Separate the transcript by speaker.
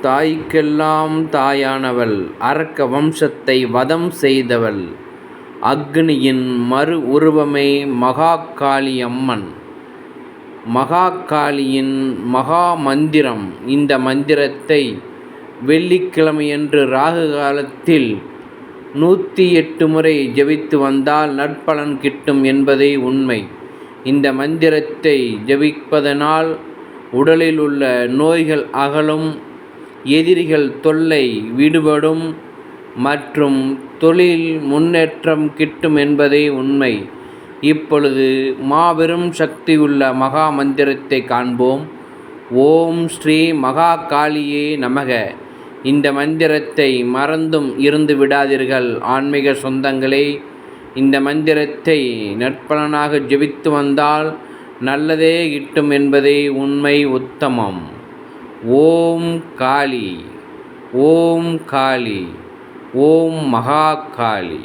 Speaker 1: தாய்க்கெல்லாம் தாயானவள், அரக்க வம்சத்தை வதம் செய்தவள், அக்னியின் மறு உருவமே மகாகாளி அம்மன். மகாகாளியின் மகா மந்திரம். இந்த மந்திரத்தை வெள்ளிக்கிழமையன்று ராகு காலத்தில் 108 முறை ஜபித்து வந்தால் நற்பலன் கிட்டும் என்பதே உண்மை. இந்த மந்திரத்தை ஜபிப்பதனால் உடலில் உள்ள நோய்கள் அகலும், எதிரிகள் தொல்லை விடுபடும் மற்றும் தொழில் முன்னேற்றம் கிட்டும் என்பதே உண்மை. இப்பொழுது மாபெரும் சக்தி உள்ள மகா மந்திரத்தை காண்போம். ஓம் ஸ்ரீ மகாகாளியே நமக. இந்த மந்திரத்தை மறந்தும் இருந்து விடாதீர்கள் ஆன்மீக சொந்தங்களே. இந்த மந்திரத்தை நற்பலனாக ஜெபித்து வந்தால் நல்லதே கிட்டும் என்பதே உண்மை உத்தமம். ஓம் காளி, ஓம் காளி, ஓம் மகாகாளி.